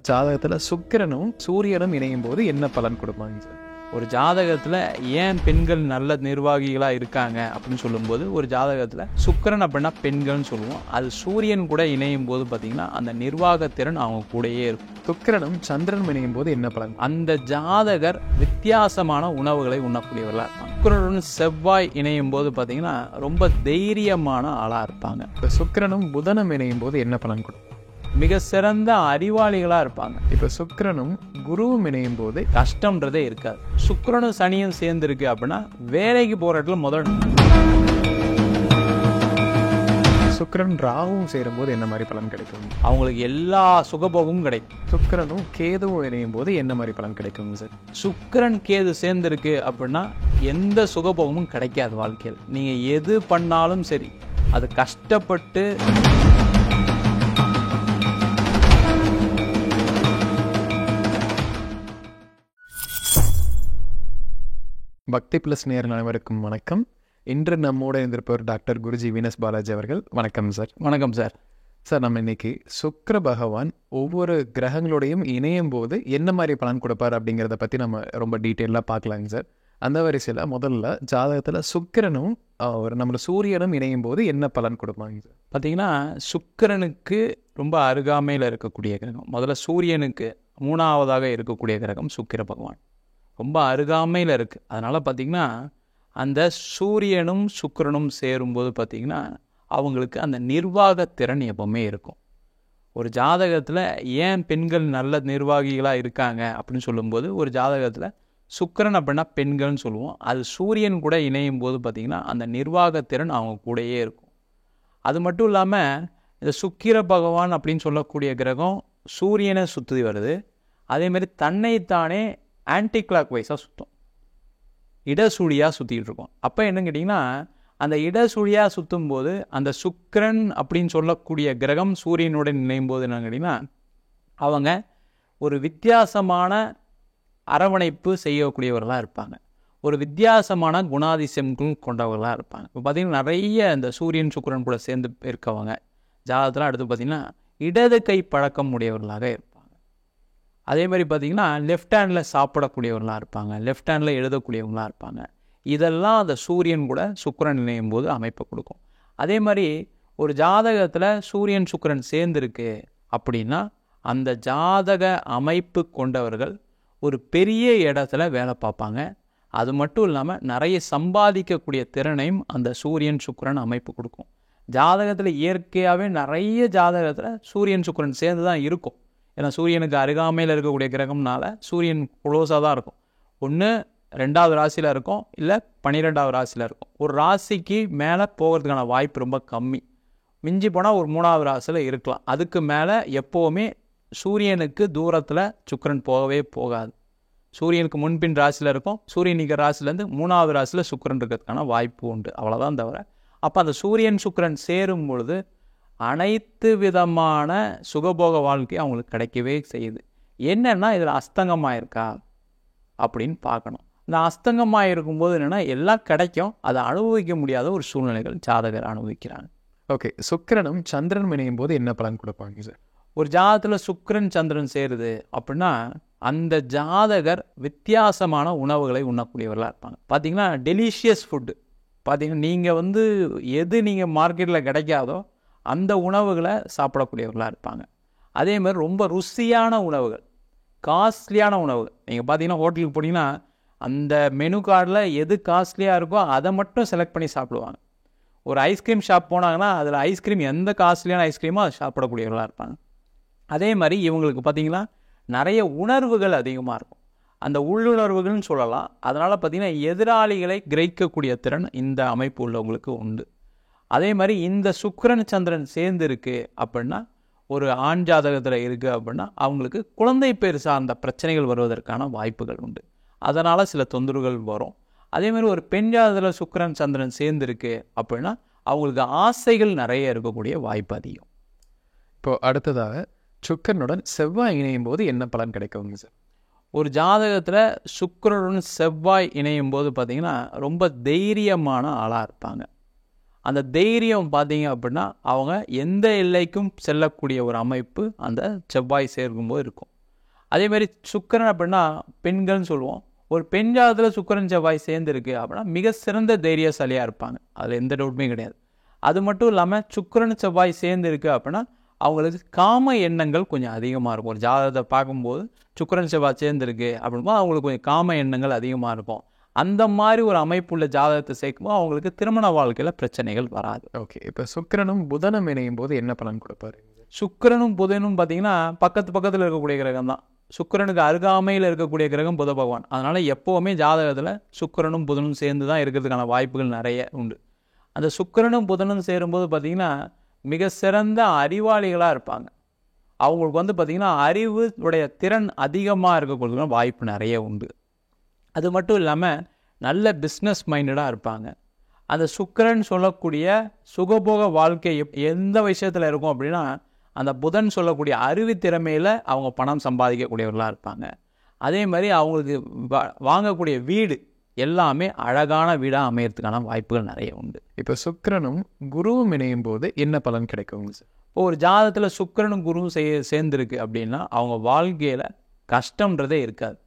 ஜாதகத்துல சுக்கிரனும் சூரியனும் இணையும் போது என்ன பலன் கொடுப்பாங்க சார்? ஒரு ஜாதகத்தில் ஏன் பெண்கள் நல்ல நிர்வாகிகளாக இருக்காங்க அப்படின்னு சொல்லும்போது, ஒரு ஜாதகத்தில் சுக்கிரன் அப்படின்னா பெண்கள்னு சொல்லுவோம். அது சூரியன் கூட இணையும் போது பார்த்திங்கன்னா அந்த நிர்வாகத்திறன் அவங்க கூடயே இருக்கும். சுக்கிரனும் சந்திரனும் இணையும் போது என்ன பலன்? அந்த ஜாதகர் வித்தியாசமான உணவுகளை உண்ணக்கூடியவர்களாக இருப்பாங்க. சுக்கிரனுடன் செவ்வாய் இணையும் போது பார்த்திங்கன்னா ரொம்ப தைரியமான ஆளாக இருப்பாங்க. இப்போ சுக்கிரனும் புதனும் இணையும் போது என்ன பலன் கொடுக்கும்? மிக சிறந்த அறிவாளிகளாக இருப்பாங்க. இப்போ சுக்கிரனும் குருவும் இணையும் போது கஷ்டம்ன்றதே இருக்காது. சுக்கிரனும் சனியும் சேர்ந்துருக்கு அப்படின்னா வேலைக்கு போகிற இடத்துல முதல். சுக்கிரன் ராகுவும் சேரும் போது என்ன மாதிரி பலன் கிடைக்கும்? அவங்களுக்கு எல்லா சுகபோகமும் கிடைக்கும். சுக்கிரனும் கேதுவும் இணையும் போது என்ன மாதிரி பலன் கிடைக்கும் சார்? சுக்கிரன் கேது சேர்ந்துருக்கு அப்படின்னா எந்த சுகபோகமும் கிடைக்காது வாழ்க்கையில். நீங்கள் எது பண்ணாலும் சரி அது கஷ்டப்பட்டு. பக்தி பிளஸ் நேயர் அனைவருக்கும் வணக்கம். இன்று நம்மோட இருந்திருப்பவர் டாக்டர் குருஜி வீனஸ் பாலாஜி அவர்கள். வணக்கம் சார். வணக்கம் சார். சார், நம்ம இன்னைக்கு சுக்கிர பகவான் ஒவ்வொரு கிரகங்களோடையும் இணையும் போது என்ன மாதிரி பலன் கொடுப்பார் அப்படிங்கிறத பற்றி நம்ம ரொம்ப டீட்டெயிலாக பார்க்கலாங்க சார். அந்த வரிசையில் முதல்ல ஜாதகத்தில் சுக்கிரனும் நம்மளோட சூரியனும் இணையும் போது என்ன பலன் கொடுப்பாங்க சார்? பார்த்தீங்கன்னா சுக்கிரனுக்கு ரொம்ப அருகாமையில் இருக்கக்கூடிய கிரகம். முதல்ல சூரியனுக்கு 3ஆவதாக இருக்கக்கூடிய கிரகம் சுக்கிர பகவான் ரொம்ப அருகாமையில் இருக்குது. அதனால் பார்த்திங்கன்னா அந்த சூரியனும் சுக்கிரனும் சேரும்போது பார்த்திங்கன்னா அவங்களுக்கு அந்த நிர்வாகத்திறன் எப்போவுமே இருக்கும். ஒரு ஜாதகத்தில் ஏன் பெண்கள் நல்ல நிர்வாகிகளாக இருக்காங்க அப்படின்னு சொல்லும்போது, ஒரு ஜாதகத்தில் சுக்கிரன் அப்படின்னா பெண்கள்னு சொல்லுவோம். அது சூரியன் கூட இணையும் போது பார்த்திங்கன்னா அந்த நிர்வாகத்திறன் அவங்க கூடயே இருக்கும். அது மட்டும் இல்லாமல் இந்த சுக்கிர பகவான் அப்படின்னு சொல்லக்கூடிய கிரகம் சூரியனை சுற்றி வருது. அதேமாதிரி தன்னைத்தானே ஆன்டி கிளாக் வைஸாக சுற்றும், இடசூழியாக சுற்றிக்கிட்டு இருக்கோம். அப்போ என்னன்னு கேட்டிங்கன்னா, அந்த இடசூழியாக சுற்றும் போது அந்த சுக்கிரன் அப்படின்னு சொல்லக்கூடிய கிரகம் சூரியனுடன் இணையும் போது என்னன்னு கேட்டிங்கன்னா, அவங்க ஒரு வித்தியாசமான அரவணைப்பு செய்யக்கூடியவர்களாக இருப்பாங்க. ஒரு வித்தியாசமான குணாதிசயங்கள் கொண்டவர்களாக இருப்பாங்க. இப்போ பார்த்திங்கன்னா நிறைய இந்த சூரியன் சுக்கிரன் கூட சேர்ந்து இருக்கவங்க ஜாதகத்தில் அடுத்து பார்த்திங்கன்னா இடது கை பழக்கம் உடையவர்களாக இருப்பாங்க. அதே மாதிரி பார்த்திங்கன்னா லெஃப்ட் ஹேண்டில் சாப்பிடக்கூடியவர்களாக இருப்பாங்க, லெஃப்ட் ஹேண்டில் எழுதக்கூடியவங்களாக இருப்பாங்க. இதெல்லாம் அந்த சூரியன் கூட சுக்கிரன் இணையும் போது அமைப்பை கொடுக்கும். அதே மாதிரி ஒரு ஜாதகத்தில் சூரியன் சுக்கிரன் சேர்ந்துருக்கு அப்படின்னா அந்த ஜாதக அமைப்பு கொண்டவர்கள் ஒரு பெரிய இடத்துல வேலை பார்ப்பாங்க. அது மட்டும் இல்லாமல் நிறைய சம்பாதிக்கக்கூடிய திறனையும் அந்த சூரியன் சுக்கிரன் அமைப்பு கொடுக்கும். ஜாதகத்தில் இயற்கையாகவே நிறைய ஜாதகத்தில் சூரியன் சுக்கிரன் சேர்ந்து தான் இருக்கும். ஏன்னா சூரியனுக்கு அருகாமையில் இருக்கக்கூடிய கிரகம்னால சூரியன் குளோஸாக தான் இருக்கும். ஒன்று 2வது ராசியில் இருக்கும், இல்லை 12வது ராசியில் இருக்கும். ஒரு ராசிக்கு மேலே போகிறதுக்கான வாய்ப்பு ரொம்ப கம்மி. மிஞ்சி போனால் ஒரு 3வது ராசியில் இருக்கலாம். அதுக்கு மேலே எப்போவுமே சூரியனுக்கு தூரத்தில் சுக்கிரன் போகவே போகாது. சூரியனுக்கு முன்பின் ராசியில் இருக்கும். சூரியன் நிற்கிற ராசிலேருந்து 3வது ராசியில் சுக்கிரன் இருக்கிறதுக்கான வாய்ப்பு உண்டு, அவ்வளோதான் தவிர. அப்போ அந்த சூரியன் சுக்கிரன் சேரும் பொழுது அனைத்து விதமான சுகபோக வாழ்க்கை அவங்களுக்கு கிடைக்கவே செய்யுது. என்னென்னா இதில் அஸ்தங்கமாக இருக்கா அப்படின்னு பார்க்கணும். இந்த அஸ்தங்கமாக இருக்கும்போது என்னென்னா எல்லாம் கிடைக்கும், அதை அனுபவிக்க முடியாத ஒரு சூழ்நிலைகள் ஜாதகர் அனுபவிக்கிறாங்க. ஓகே, சுக்கிரனும் சந்திரனும் இணையும் போது என்ன பலன் கொடுப்பாங்க சார்? ஒரு ஜாதகத்தில் சுக்கிரன் சந்திரன் சேருது அப்படின்னா அந்த ஜாதகர் வித்தியாசமான உணவுகளை உண்ணக்கூடியவர்களாக இருப்பாங்க. பார்த்திங்கன்னா டெலிஷியஸ் ஃபுட்டு பார்த்திங்கன்னா நீங்கள் எது நீங்கள் மார்க்கெட்டில் கிடைக்காதோ அந்த உணவுகளை சாப்பிடக்கூடியவர்களாக இருப்பாங்க. அதே மாதிரி ரொம்ப ருசியான உணவுகள், காஸ்ட்லியான உணவுகள். நீங்கள் பார்த்தீங்கன்னா ஹோட்டலுக்கு போனீங்கன்னா அந்த மெனு கார்டில் எது காஸ்ட்லியாக இருக்கோ அதை மட்டும் செலக்ட் பண்ணி சாப்பிடுவாங்க. ஒரு ஐஸ்கிரீம் ஷாப் போனாங்கன்னா அதில் ஐஸ்கிரீம் எந்த காஸ்ட்லியான ஐஸ்கிரீமோ அதை சாப்பிடக்கூடியவர்களாக இருப்பாங்க. அதே மாதிரி இவங்களுக்கு பார்த்திங்கன்னா நிறைய உணர்வுகள் அதிகமாக இருக்கும். அந்த உள்ளுணர்வுகள்னு சொல்லலாம். அதனால் பார்த்திங்கன்னா எதிராளிகளை கிரகிக்கக்கூடிய திறன் இந்த அமைப்பு உள்ளவங்களுக்கு உண்டு. அதே மாதிரி இந்த சுக்கிரன் சந்திரன் சேர்ந்து இருக்குது அப்படின்னா, ஒரு ஆண் ஜாதகத்தில் இருக்குது அப்படின்னா அவங்களுக்கு குழந்தை பேர் சார்ந்த பிரச்சனைகள் வருவதற்கான வாய்ப்புகள் உண்டு. அதனால் சில தொந்தரவுகள் வரும். அதே மாதிரி ஒரு பெண் ஜாதகத்தில் சுக்கிரன் சந்திரன் சேர்ந்துருக்கு அப்படின்னா அவங்களுக்கு ஆசைகள் நிறைய இருக்கக்கூடிய வாய்ப்பு அதிகம். இப்போது அடுத்ததாக சுக்கிரனுடன் செவ்வாய் இணையும் போது என்ன பலன் கிடைக்குங்க சார்? ஒரு ஜாதகத்தில் சுக்கிரனுடன் செவ்வாய் இணையும் போது பார்த்திங்கன்னா ரொம்ப தைரியமான ஆளாக இருப்பாங்க. அந்த தைரியம் பார்த்தீங்க அப்படின்னா அவங்க எந்த எல்லைக்கும் செல்லக்கூடிய ஒரு அமைப்பு அந்த செவ்வாய் சேர்க்கும்போது இருக்கும். அதேமாதிரி சுக்கிரன் அப்படின்னா பெண்கள்னு சொல்லுவோம். ஒரு பெண் ஜாதகத்தில் சுக்கிரன் செவ்வாய் சேர்ந்துருக்கு அப்படின்னா மிக சிறந்த தைரியசாலியாக இருப்பாங்க, அதில் எந்த டவுட்டுமே கிடையாது. அது மட்டும் இல்லாமல் சுக்கிரன் செவ்வாய் சேர்ந்துருக்கு அப்படின்னா அவங்களுக்கு காம எண்ணங்கள் கொஞ்சம் அதிகமாக இருக்கும். ஒரு ஜாதகத்தை பார்க்கும்போது சுக்கிரன் செவ்வாய் சேர்ந்துருக்கு அப்படின்போது அவங்களுக்கு கொஞ்சம் காம எண்ணங்கள் அதிகமாக இருக்கும். அந்த மாதிரி ஒரு அமைப்புள்ள ஜாதகத்தை சேர்க்கும்போது அவங்களுக்கு திருமண வாழ்க்கையில் பிரச்சனைகள் வராது. ஓகே, இப்போ சுக்கிரனும் புதனும் இணையும் போது என்ன பலன் கொடுப்பாரு? சுக்கிரனும் புதனும் பார்த்தீங்கன்னா பக்கத்தில் இருக்கக்கூடிய கிரகம் தான். சுக்கிரனுக்கு அருகாமையில் இருக்கக்கூடிய கிரகம் புத பகவான். அதனால் எப்போவுமே ஜாதகத்தில் சுக்கிரனும் புதனும் சேர்ந்து தான் இருக்கிறதுக்கான வாய்ப்புகள் நிறைய உண்டு. அந்த சுக்கிரனும் புதனும் சேரும்போது பார்த்திங்கன்னா மிக சிறந்த அறிவாளிகளாக இருப்பாங்க. அவங்களுக்கு வந்து பார்த்திங்கன்னா அறிவு உடைய திறன் அதிகமாக இருக்கக்கூடியதுக்கான வாய்ப்பு நிறைய உண்டு. அது மட்டும் இல்லாமல் நல்ல பிஸ்னஸ் மைண்டடாக இருப்பாங்க. அந்த சுக்கிரன் சொல்லக்கூடிய சுகபோக வாழ்க்கை எந்த விஷயத்தில் இருக்கும் அப்படின்னா அந்த புதன் சொல்லக்கூடிய அறிவு திறமையில் அவங்க பணம் சம்பாதிக்கக்கூடியவர்களாக இருப்பாங்க. அதே மாதிரி அவங்களுக்கு வாங்கக்கூடிய வீடு எல்லாமே அழகான வீடாக அமையறதுக்கான வாய்ப்புகள் நிறைய உண்டு. இப்போ சுக்கிரனும் குருவும் இணையும் போது என்ன பலன் கிடைக்குங்க சார்? இப்போ ஒரு ஜாதகத்தில் சுக்கிரனும் குருவும் சேர்ந்துருக்கு அப்படின்னா அவங்க வாழ்க்கையில் கஷ்டன்றதே இருக்காது,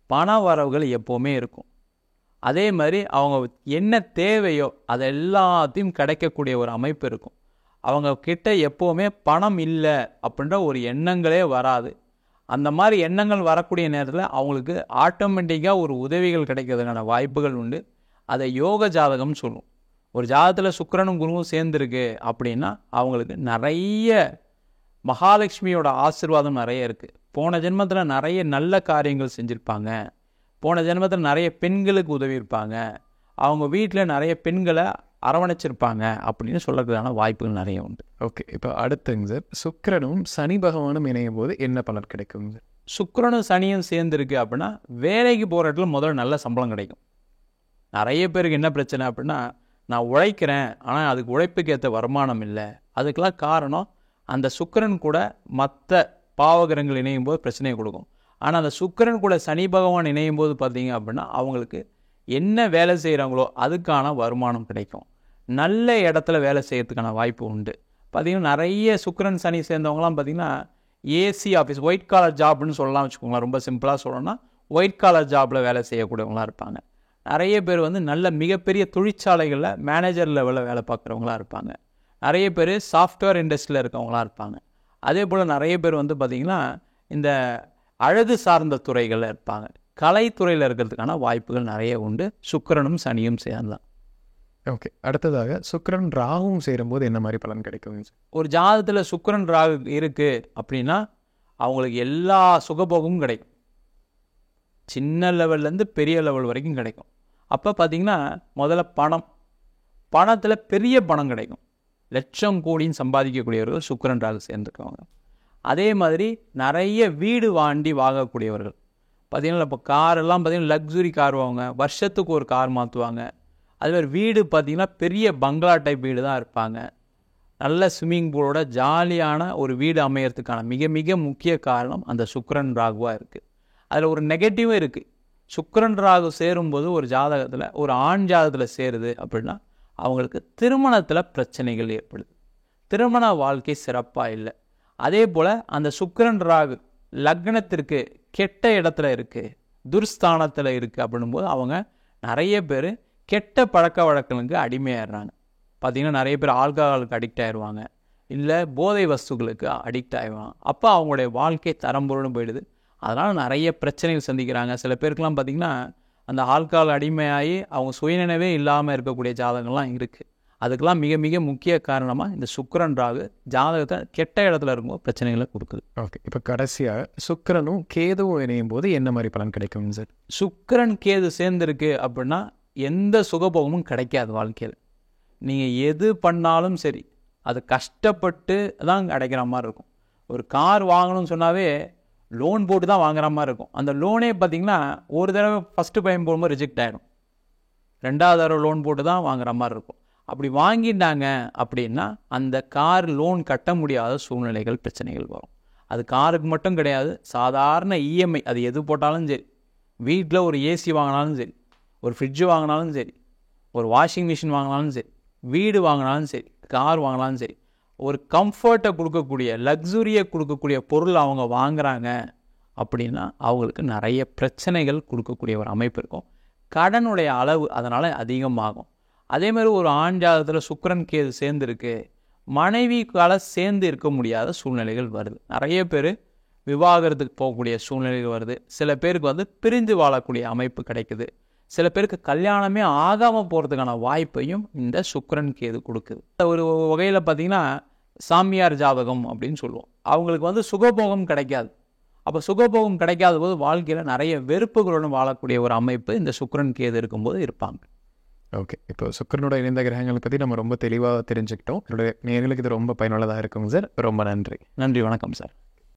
பண வரவுகள் எப்போவுமே இருக்கும். அதே மாதிரி அவங்க என்ன தேவையோ அது எல்லாத்தையும் கிடைக்கக்கூடிய ஒரு அமைப்பு இருக்கும். அவங்க கிட்ட எப்போவுமே பணம் இல்லை அப்படின்ற ஒரு எண்ணங்களே வராது. அந்த மாதிரி எண்ணங்கள் வரக்கூடிய நேரத்தில் அவங்களுக்கு ஆட்டோமேட்டிக்காக ஒரு உதவிகள் கிடைக்கிறதுக்கான வாய்ப்புகள் உண்டு. அதை யோக ஜாதகம்னு சொல்லுவோம். ஒரு ஜாதகத்தில் சுக்கிரனும் குருவும் சேர்ந்துருக்கு அப்படின்னா அவங்களுக்கு நிறைய மகாலட்சுமியோட ஆசீர்வாதம் நிறைய இருக்குது. போன ஜென்மத்தில் நிறைய நல்ல காரியங்கள் செஞ்சுருப்பாங்க, போன ஜென்மத்தில் நிறைய பெண்களுக்கு உதவி இருப்பாங்க, அவங்க வீட்டில் நிறைய பெண்களை அரவணைச்சிருப்பாங்க அப்படின்னு சொல்கிறதுக்கான வாய்ப்புகள் நிறைய உண்டு. ஓகே, இப்போ அடுத்துங்க சார், சுக்கிரனும் சனி பகவானும் இணையும் போது என்ன பலன் கிடைக்குங்க சார்? சுக்கிரனும் சனியும் சேர்ந்துருக்கு அப்படின்னா வேலைக்கு போகிற இடத்துல முதல்ல நல்ல சம்பளம் கிடைக்கும். நிறைய பேருக்கு என்ன பிரச்சனை அப்படின்னா நான் உழைக்கிறேன் ஆனால் அதுக்கு உழைப்புக்கு ஏற்ற வருமானம் இல்லை. அதுக்கெல்லாம் காரணம் அந்த சுக்கிரன் கூட மற்ற பாவகிரகங்கள் இணையும் போது பிரச்சனையை கொடுக்கும். ஆனால் அந்த சுக்கிரன் கூட சனி பகவான் இணையும் போது பார்த்தீங்க அப்படின்னா அவங்களுக்கு என்ன வேலை செய்கிறாங்களோ அதுக்கான வருமானம் கிடைக்கும். நல்ல இடத்துல வேலை செய்கிறதுக்கான வாய்ப்பு உண்டு. பார்த்திங்கன்னா நிறைய சுக்கிரன் சனி சேர்ந்தவங்களாம் பார்த்திங்கன்னா ஏசி ஆஃபீஸ் ஒயிட் காலர் ஜாப்னு சொல்லலாம் வச்சுக்கோங்களேன். ரொம்ப சிம்பிளாக சொல்லணும்னா ஒயிட் காலர் ஜாபில் வேலை செய்யக்கூடியவங்களாம் இருப்பாங்க. நிறைய பேர் வந்து நல்ல மிகப்பெரிய தொழிற்சாலைகளில் மேனேஜர் லெவலில் வேலை பார்க்குறவங்களாம் இருப்பாங்க. நிறைய பேர் சாஃப்ட்வேர் இண்டஸ்ட்ரியில் இருக்கவங்களாம் இருப்பாங்க. அதே போல் நிறைய பேர் வந்து பார்த்திங்கன்னா இந்த அழகு சார்ந்த துறைகளில் இருப்பாங்க. கலைத்துறையில் இருக்கிறதுக்கான வாய்ப்புகள் நிறைய உண்டு சுக்கிரனும் சனியும் சேர்ந்தான். ஓகே, அடுத்ததாக சுக்கிரன் ராகுவும் சேரும்போது என்ன மாதிரி பலன் கிடைக்குங்க சார்? ஒரு ஜாதகத்தில் சுக்கிரன் ராகு இருக்குது அப்படின்னா அவங்களுக்கு எல்லா சுகபோகமும் கிடைக்கும், சின்ன லெவல்லேருந்து பெரிய லெவல் வரைக்கும் கிடைக்கும். அப்போ பார்த்திங்கன்னா முதல்ல பணத்தில் பெரிய பணம் கிடைக்கும், லட்சம் கோடின்னு சம்பாதிக்கக்கூடியவர்கள் சுக்கிரன் ராகு சேர்ந்துக்குவாங்க. அதே மாதிரி நிறைய வீடு வாங்கக்கூடியவர்கள் பார்த்திங்கன்னா இப்போ காரெல்லாம் பார்த்திங்கன்னா லக்ஸுரி கார் வாங்க, வருஷத்துக்கு ஒரு கார் மாற்றுவாங்க. அதுமாதிரி வீடு பார்த்திங்கன்னா பெரிய பங்களா டைப் வீடு தான் இருப்பாங்க. நல்ல ஸ்விம்மிங் பூலோட ஜாலியான ஒரு வீடு அமையறதுக்கான மிக மிக முக்கிய காரணம் அந்த சுக்கிரன் ராகுவாக இருக்குது. அதில் ஒரு நெகட்டிவும் இருக்குது. சுக்கிரன் ராகு சேரும்போது ஒரு ஜாதகத்தில் ஒரு ஆண் ஜாதகத்தில் சேருது அப்படின்னா அவங்களுக்கு திருமணத்தில் பிரச்சனைகள் ஏற்படுது, திருமண வாழ்க்கை சிறப்பாக இல்லை. அதே போல் அந்த சுக்கிரன் ராகு லக்னத்திற்கு கெட்ட இடத்துல இருக்குது, துர்ஸ்தானத்தில் இருக்குது அப்படின்போது அவங்க நிறைய பேர் கெட்ட பழக்க வழக்கங்களுக்கு அடிமையாடுறாங்க. பார்த்திங்கன்னா நிறைய பேர் ஆல்கஹாலுக்கு அடிக்ட் ஆகிடுவாங்க, இல்லை போதை வஸ்துக்களுக்கு அடிக்ட் ஆகிடுவாங்க. அப்போ அவங்களுடைய வாழ்க்கை தரம்பொருள்னு போயிடுது. அதனால் நிறைய பிரச்சனைகள் சந்திக்கிறாங்க. சில பேருக்கெலாம் பார்த்திங்கன்னா அந்த ஆல்கஹால் அடிமையாகி அவங்க சுயநினைவே இல்லாமல் இருக்கக்கூடிய ஜாதகங்கள்லாம் இருக்குது. அதுக்கெல்லாம் மிக மிக முக்கிய காரணமாக இந்த சுக்கிரன் ராகு ஜாதகத்தை கெட்ட இடத்துல இருக்கும்போது பிரச்சனைகளை கொடுக்குது. ஓகே, இப்போ கடைசியாக சுக்கிரனும் கேதுவும் இணையும் போது என்ன மாதிரி பலன் கிடைக்குங்க சார்? சுக்கிரன் கேது சேர்ந்துருக்கு அப்படின்னா எந்த சுகபோகமும் கிடைக்காது வாழ்க்கையில். நீங்கள் எது பண்ணாலும் சரி அது கஷ்டப்பட்டு தான் கிடைக்கிற மாதிரி இருக்கும். ஒரு கார் வாங்கணும்னு சொன்னாவே லோன் போட்டு தான் வாங்குற மாதிரி இருக்கும். அந்த லோனே பார்த்திங்கன்னா ஒரு தடவை ஃபஸ்ட்டு பையன் போகும்போது ரிஜெக்ட் ஆகிடும், ரெண்டாவது தடவை லோன் போட்டு தான் வாங்குற மாதிரி இருக்கும். அப்படி வாங்கிட்டாங்க அப்படின்னா அந்த கார் லோன் கட்ட முடியாத சூழ்நிலைகள் பிரச்சனைகள் வரும். அது காருக்கு மட்டும் கிடையாது, சாதாரண இஎம்ஐ அது எது போட்டாலும் சரி, வீட்டில் ஒரு ஏசி வாங்கினாலும் சரி, ஒரு ஃப்ரிட்ஜு வாங்கினாலும் சரி, ஒரு வாஷிங் மிஷின் வாங்கினாலும் சரி, வீடு வாங்கினாலும் சரி, கார் வாங்கினாலும் சரி, ஒரு கம்ஃபர்ட்டை கொடுக்கக்கூடிய, லக்ஸுரியை கொடுக்கக்கூடிய பொருள் அவங்க வாங்குறாங்க அப்படின்னா அவங்களுக்கு நிறைய பிரச்சனைகள் கொடுக்கக்கூடிய ஒரு அமைப்பு இருக்கும். கடனுடைய அளவு அதனால் அதிகமாகும். அதேமாதிரி ஒரு ஆண் ஜாதகத்தில் சுக்கிரன் கேது சேர்ந்துருக்கு, மனைவிக்கால சேர்ந்து இருக்க முடியாத சூழ்நிலைகள் வருது. நிறைய பேர் விவாகரத்துக்கு போகக்கூடிய சூழ்நிலைகள் வருது. சில பேருக்கு பிரிஞ்சு வாழக்கூடிய அமைப்பு கிடைக்குது. சில பேருக்கு கல்யாணமே ஆகாமல் போகிறதுக்கான வாய்ப்பையும் இந்த சுக்கிரன் கேது கொடுக்குது. ஒரு வகையில் பார்த்திங்கன்னா சாமியார் ஜாதகம் அப்படின்னு சொல்லுவோம். அவங்களுக்கு சுகபோகம் கிடைக்காது. அப்போ சுகபோகம் கிடைக்காத போது வாழ்க்கையில் நிறைய வெறுப்புகளுடன் வாழக்கூடிய ஒரு அமைப்பு இந்த சுக்கிரன் கேது இருக்கும்போது இருப்பாங்க. ஓகே, இப்போ சுக்கிரனோட இணைந்த கிரகங்களை பற்றி நம்ம ரொம்ப தெளிவாக தெரிஞ்சுக்கிட்டோம். என்னுடைய நேயர்களுக்கு இது ரொம்ப பயனுள்ளதாக இருக்குங்க சார். ரொம்ப நன்றி. நன்றி, வணக்கம் சார்.